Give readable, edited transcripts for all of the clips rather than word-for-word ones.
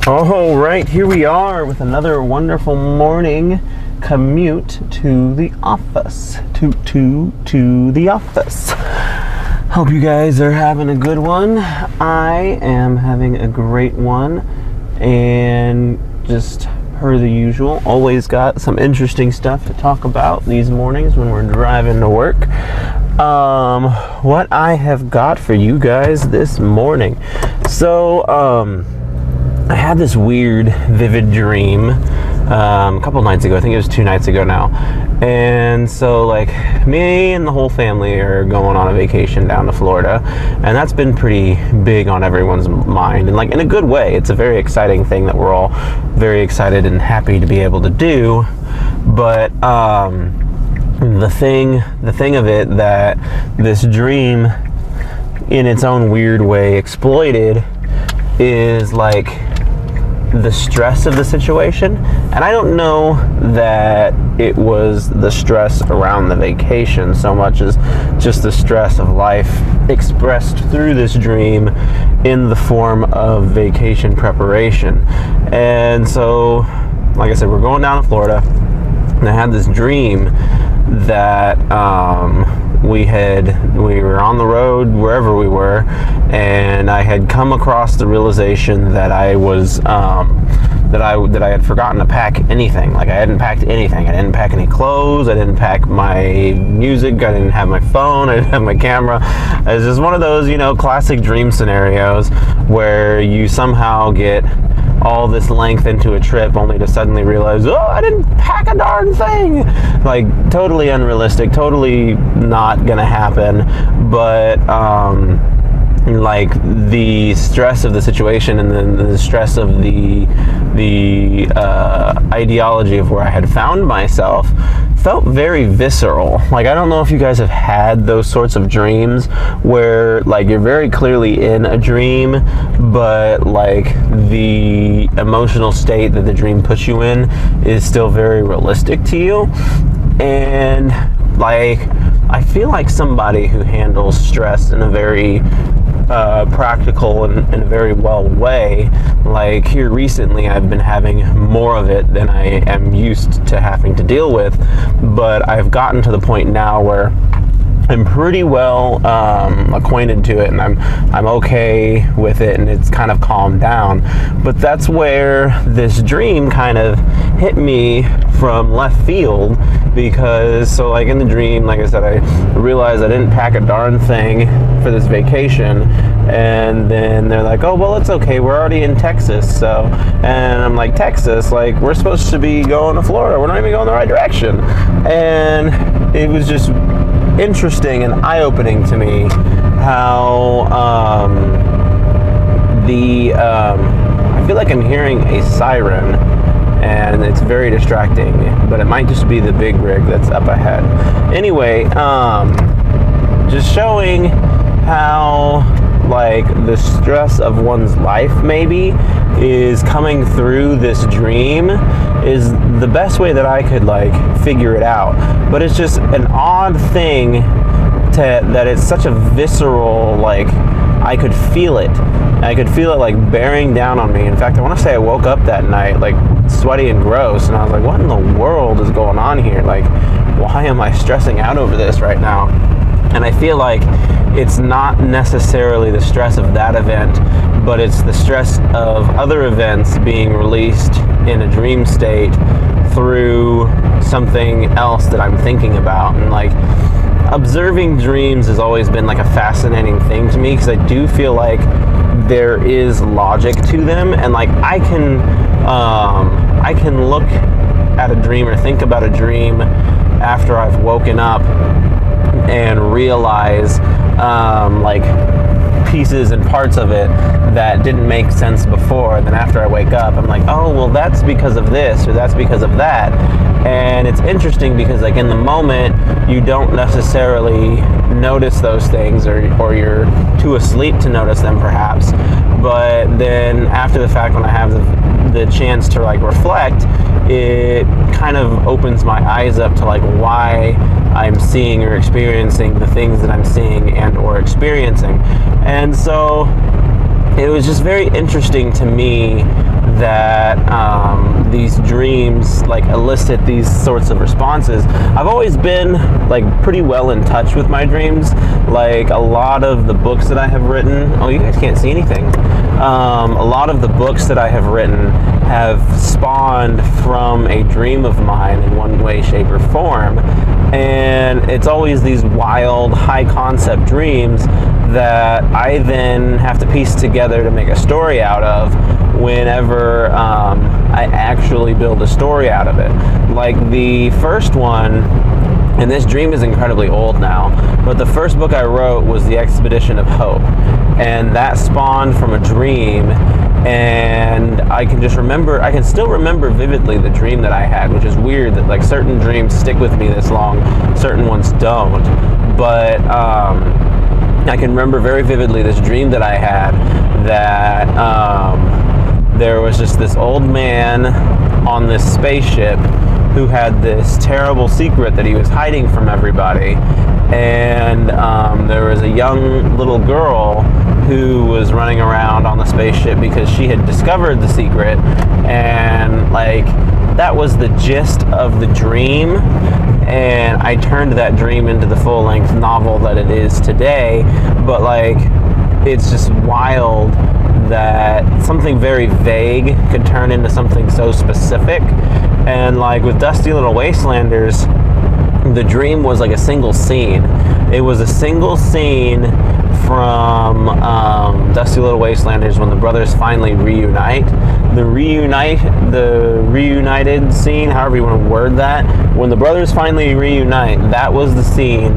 All right, here we are with another wonderful morning commute to the office. To the office. Hope you guys are having a good one. I am having a great one, and just per the usual, always got some interesting stuff to talk about these mornings when we're driving to work. What I have got for you guys this morning. So, I had this weird, vivid dream a couple nights ago. I think it was 2 nights ago now. And so, like, me and the whole family are going on a vacation down to Florida. And that's been pretty big on everyone's mind. And, like, in a good way. It's a very exciting thing that we're all very excited and happy to be able to do. But, the thing of it that this dream, in its own weird way, exploited is, like, the stress of the situation. And I don't know that it was the stress around the vacation so much as just the stress of life expressed through this dream in the form of vacation preparation. And so, like I said, we're going down to Florida, and I had this dream that we were on the road wherever we were, and I had come across the realization that I was that I had forgotten to pack anything. Like, I hadn't packed anything. I didn't pack any clothes. I didn't pack my music. I didn't have my phone. I didn't have my camera. It's just one of those, classic dream scenarios where you somehow get all this length into a trip only to suddenly realize, oh, I didn't pack a darn thing. Like, totally unrealistic, totally not gonna happen. But like, the stress of the situation and then the stress of the ideology of where I had found myself felt very visceral. Like, I don't know if you guys have had those sorts of dreams where, like, you're very clearly in a dream, but, like, the emotional state that the dream puts you in is still very realistic to you. And, like, I feel like somebody who handles stress in a very practical and in a very well way. Like, here recently I've been having more of it than I am used to having to deal with, but I've gotten to the point now where I'm pretty well acquainted to it, and I'm okay with it, and it's kind of calmed down. But that's where this dream kind of hit me from left field, because, so, like, in the dream, like I said, I realized I didn't pack a darn thing for this vacation, and then they're like, oh, well, it's okay, we're already in Texas. So, and I'm like, Texas? Like, we're supposed to be going to Florida, we're not even going the right direction. And it was just interesting and eye-opening to me how I feel like I'm hearing a siren, and it's very distracting, but it might just be the big rig that's up ahead. Anyway, just showing how, like, the stress of one's life maybe is coming through this dream is the best way that I could, like, figure it out. But it's just an odd thing that it's such a visceral, like, I could feel it. I could feel it, like, bearing down on me. In fact, I want to say I woke up that night, like, sweaty and gross, and I was like, what in the world is going on here? Like, why am I stressing out over this right now? And I feel like it's not necessarily the stress of that event, but it's the stress of other events being released in a dream state through something else that I'm thinking about. And, like, observing dreams has always been, like, a fascinating thing to me, because I do feel like there is logic to them, and, like, I can look at a dream or think about a dream after I've woken up and realize like, pieces and parts of it that didn't make sense before. And then after I wake up, I'm like, oh, well, that's because of this, or that's because of that. And it's interesting because, like, in the moment, you don't necessarily notice those things, or you're too asleep to notice them, perhaps. But then after the fact, when I have the chance to, like, reflect, it kind of opens my eyes up to, like, why I'm seeing or experiencing the things that I'm seeing and or experiencing. And so it was just very interesting to me that these dreams like elicit these sorts of responses. I've always been like pretty well in touch with my dreams. Like a lot of the books that I have written, oh, you guys can't see anything. A lot of the books that I have written have spawned from a dream of mine in one way, shape, or form. And it's always these wild, high concept dreams that I then have to piece together to make a story out of whenever I actually build a story out of it. Like the first one, and this dream is incredibly old now, but the first book I wrote was The Expedition of Hope, and that spawned from a dream. And I can still remember vividly the dream that I had, which is weird that like certain dreams stick with me this long, certain ones don't. But I can remember very vividly this dream that I had that there was just this old man on this spaceship who had this terrible secret that he was hiding from everybody. And there was a young little girl who was running around on the spaceship because she had discovered the secret, and like that was the gist of the dream. And I turned that dream into the full-length novel that it is today. But like, it's just wild that something very vague could turn into something so specific. And like with Dusty Little Wastelanders, the dream was like a single scene. It was a single scene from Dusty Little Wastelanders when the brothers finally reunite. The reunited scene, however you want to word that, when the brothers finally reunite, that was the scene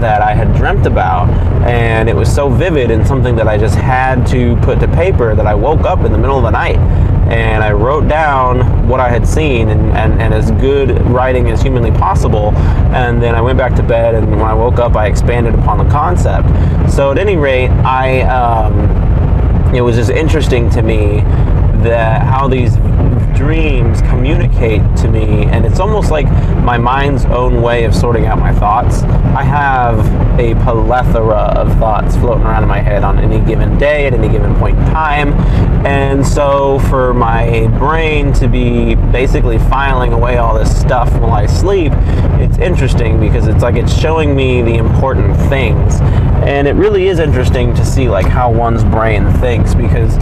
that I had dreamt about. And it was so vivid and something that I just had to put to paper that I woke up in the middle of the night and I wrote down what I had seen and as good writing as humanly possible. And then I went back to bed, and when I woke up, I expanded upon the concept. So at any rate, it was just interesting to me that how these dreams communicate to me, and it's almost like my mind's own way of sorting out my thoughts. I have a plethora of thoughts floating around in my head on any given day, at any given point in time, and so for my brain to be basically filing away all this stuff while I sleep, it's interesting because it's like it's showing me the important things. And it really is interesting to see like how one's brain thinks, because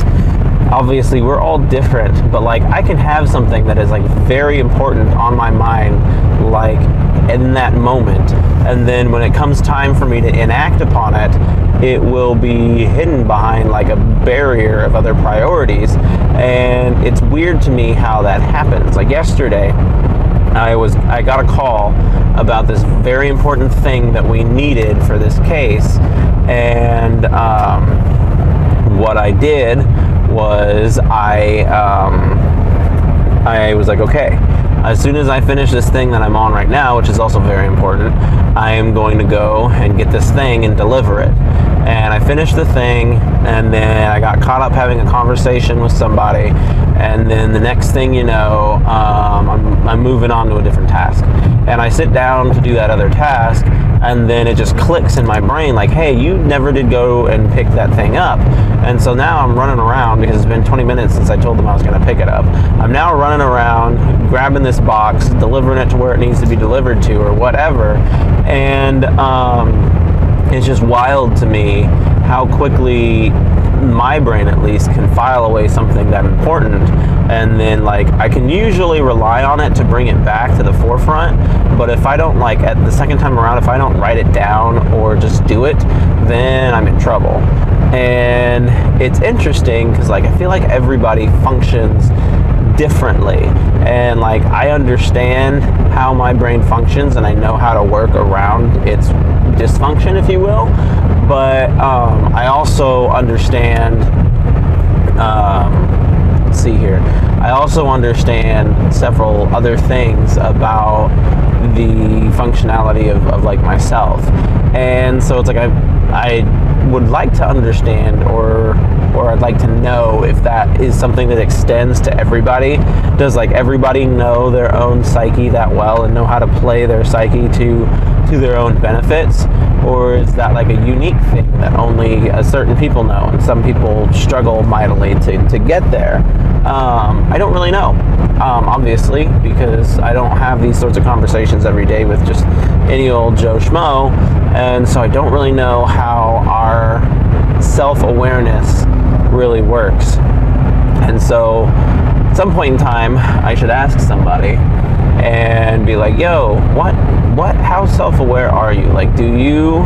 obviously we're all different, but like I can have something that is like very important on my mind like in that moment, and then when it comes time for me to enact upon it, it will be hidden behind like a barrier of other priorities. And it's weird to me how that happens. Like yesterday I got a call about this very important thing that we needed for this case, and what I did was I was like, okay, as soon as I finish this thing that I'm on right now, which is also very important, I am going to go and get this thing and deliver it. And I finished the thing, and then I got caught up having a conversation with somebody, and then the next thing you know, I'm moving on to a different task. And I sit down to do that other task, and then it just clicks in my brain like, hey, you never did go and pick that thing up. And so now I'm running around, because it's been 20 minutes since I told them I was going to pick it up. I'm now running around, grabbing this box, delivering it to where it needs to be delivered to, or whatever. And it's just wild to me how quickly my brain, at least, can file away something that important, and then like I can usually rely on it to bring it back to the forefront. But if I don't, like at the second time around, if I don't write it down or just do it, then I'm in trouble. And it's interesting because like I feel like everybody functions differently, and like I understand how my brain functions, and I know how to work around its dysfunction, if you will. But I also understand, let's see here, I also understand several other things about the functionality of like myself. And so it's like I would like to understand, or I'd like to know if that is something that extends to everybody. Does like everybody know their own psyche that well and know how to play their psyche to their own benefits? Or is that like a unique thing that only certain people know, and some people struggle mightily to get there? I don't really know, obviously, because I don't have these sorts of conversations every day with just any old Joe Schmo, and so I don't really know how our self-awareness really works. And so at some point in time, I should ask somebody and be like, yo, how self-aware are you? Like, do you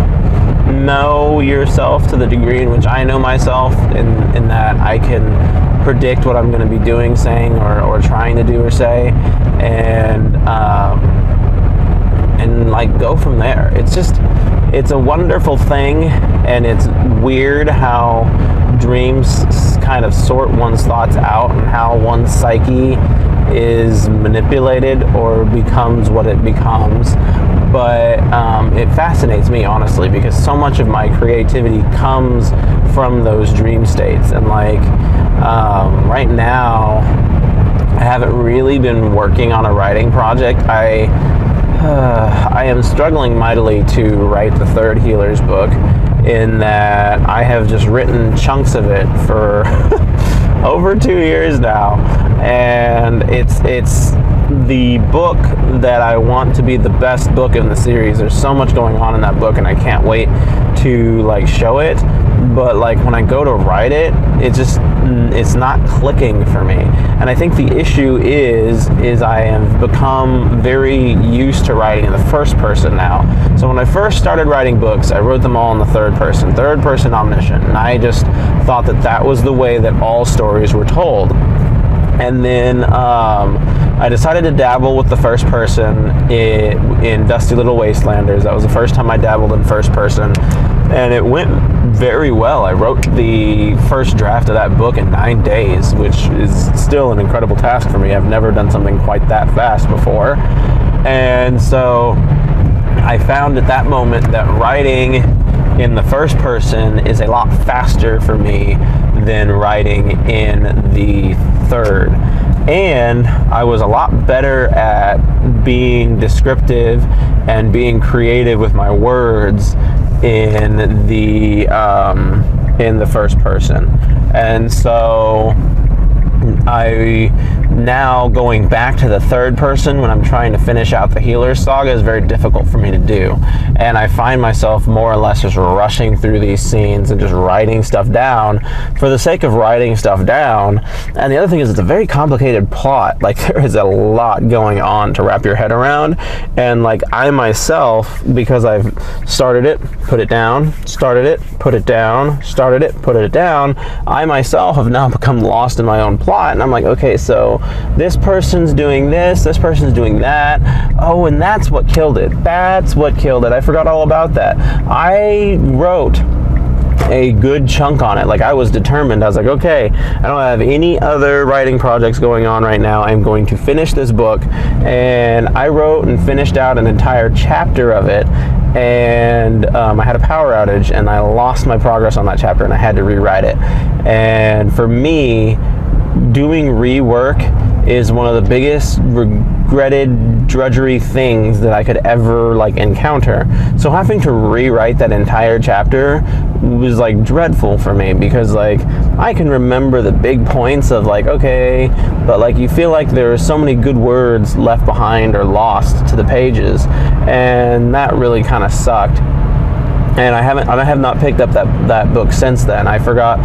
know yourself to the degree in which I know myself, in that I can predict what I'm going to be doing, saying, or trying to do or say, and like go from there. It's a wonderful thing, and it's weird how dreams kind of sort one's thoughts out, and how one's psyche is manipulated or becomes what it becomes. But it fascinates me, honestly, because so much of my creativity comes from those dream states. And like right now, I haven't really been working on a writing project. I am struggling mightily to write the third Healers book, in that I have just written chunks of it for over 2 years now, and it's the book that I want to be the best book in the series. There's so much going on in that book, and I can't wait to like show it. But like when I go to write it, it's not clicking for me. And I think the issue is I have become very used to writing in the first person now. So when I first started writing books, I wrote them all in the third person omniscient, and I just thought that was the way that all stories were told. And then I decided to dabble with the first person in Dusty Little Wastelanders. That was the first time I dabbled in first person, and it went very well. I wrote the first draft of that book in 9 days, which is still an incredible task for me. I've never done something quite that fast before. And so I found at that moment that writing in the first person is a lot faster for me than writing in the third. And I was a lot better at being descriptive and being creative with my words in the first person. And so I now going back to the third person when I'm trying to finish out the Healers saga is very difficult for me to do. And I find myself more or less just rushing through these scenes and just writing stuff down for the sake of writing stuff down. And the other thing is, it's a very complicated plot. Like, there is a lot going on to wrap your head around. And like, I myself, because I've started it, put it down, started it, put it down, started it, put it down, I myself have now become lost in my own plot. And I'm like, okay, so this person's doing this person's doing that. Oh, and that's what killed it. That's what killed it. I forgot all about that. I wrote a good chunk on it. Like, I was determined. I was like, okay, I don't have any other writing projects going on right now. I'm going to finish this book. And I wrote and finished out an entire chapter of it. And I had a power outage, and I lost my progress on that chapter, and I had to rewrite it. And for me, doing rework is one of the biggest regretted drudgery things that I could ever like encounter. So having to rewrite that entire chapter was like dreadful for me, because like I can remember the big points of like, okay, but like you feel like there are so many good words left behind or lost to the pages, and that really kind of sucked. And I have not picked up that book since then. I forgot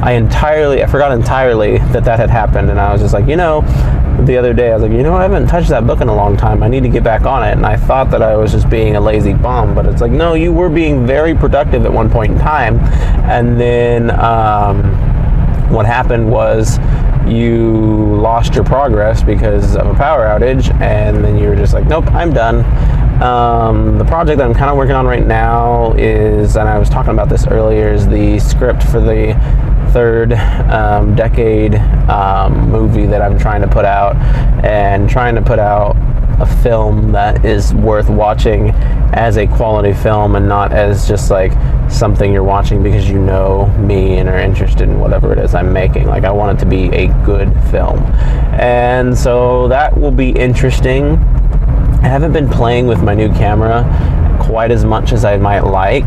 entirely that had happened, and I was just like, the other day I was like, I haven't touched that book in a long time. I need to get back on it. And I thought that I was just being a lazy bum, but it's like, no, you were being very productive at one point in time. And then what happened was you lost your progress because of a power outage, and then you were just like, nope, I'm done. The project that I'm kind of working on right now is, and I was talking about this earlier, is the script for the third decade movie that I'm trying to put out, and trying to put out a film that is worth watching as a quality film, and not as just like something you're watching because you know me and are interested in whatever it is I'm making. Like, I want it to be a good film. And so that will be interesting. I haven't been playing with my new camera quite as much as I might like.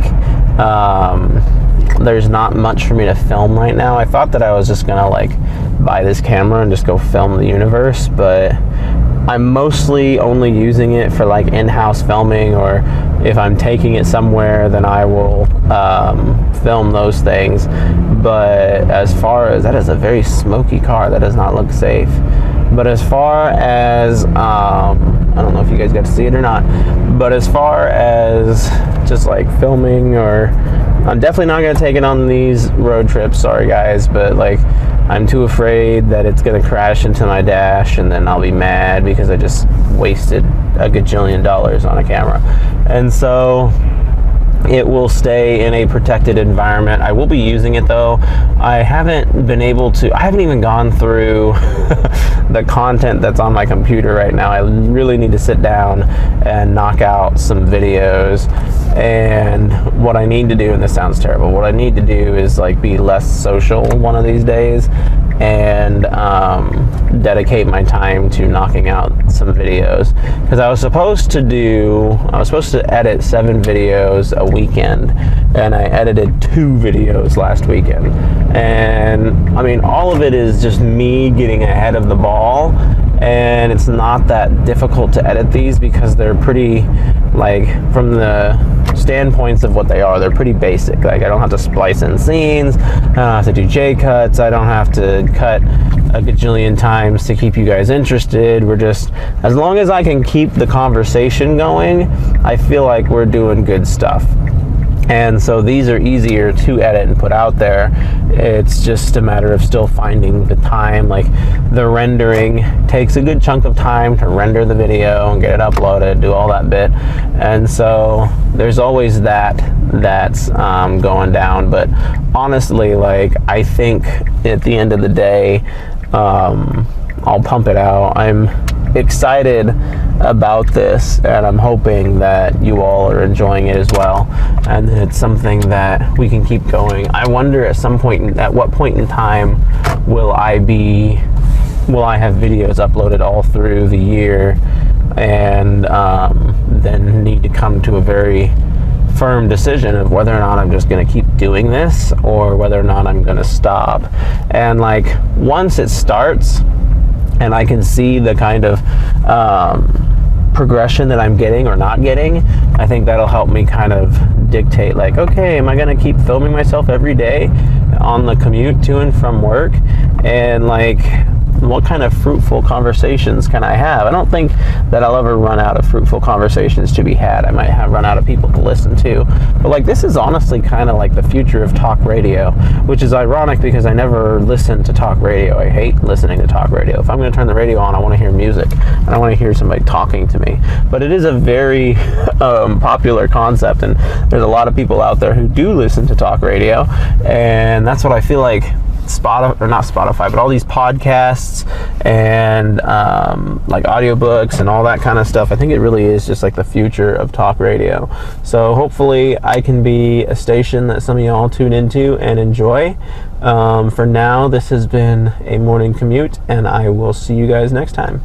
There's not much for me to film right now. I thought that I was just gonna like buy this camera and just go film the universe, but I'm mostly only using it for like in-house filming, or if I'm taking it somewhere, then I will film those things. But as far as, that is a very smoky car, that does not look safe. But as far as I don't know if you guys got to see it or not, but as far as just like filming, or I'm definitely not going to take it on these road trips, sorry guys, but like I'm too afraid that it's going to crash into my dash and then I'll be mad because I just wasted a gajillion dollars on a camera. And so it will stay in a protected environment. I will be using it though. I haven't even gone through the content that's on my computer right now. I really need to sit down and knock out some videos. And what I need to do, and this sounds terrible, what I need to do is like be less social one of these days and dedicate my time to knocking out some videos, because I was supposed to edit 7 videos a weekend, and I edited 2 videos last weekend. And I mean, all of it is just me getting ahead of the ball, and it's not that difficult to edit these because they're pretty, like, from the standpoints of what they are, they're pretty basic. Like, I don't have to splice in scenes, I don't have to do J-cuts, I don't have to cut a gajillion times to keep you guys interested. We're just, as long as I can keep the conversation going, I feel like we're doing good stuff. And so these are easier to edit and put out there. It's just a matter of still finding the time. Like, the rendering takes a good chunk of time to render the video and get it uploaded, do all that bit. And so there's always that's going down. But honestly, like, I think at the end of the day, I'll pump it out. I'm excited about this, and I'm hoping that you all are enjoying it as well, and it's something that we can keep going. I wonder at what point in time will I have videos uploaded all through the year, and then need to come to a very firm decision of whether or not I'm just going to keep doing this or whether or not I'm going to stop. And like, once it starts and I can see the kind of progression that I'm getting or not getting, I think that'll help me kind of dictate, like, okay, am I going to keep filming myself every day on the commute to and from work? And like, what kind of fruitful conversations can I have? I don't think that I'll ever run out of fruitful conversations to be had. I might run out of people to listen to. But like, this is honestly kind of like the future of talk radio, which is ironic because I never listened to talk radio. I hate listening to talk radio. If I'm going to turn the radio on, I want to hear music, and I want to hear somebody talking to me. But it is a very popular concept, and there's a lot of people out there who do listen to talk radio, and that's what I feel like Spotify, but all these podcasts and like audiobooks and all that kind of stuff, I think it really is just like the future of talk radio. So hopefully I can be a station that some of y'all tune into and enjoy. For now, this has been a morning commute, and I will see you guys next time.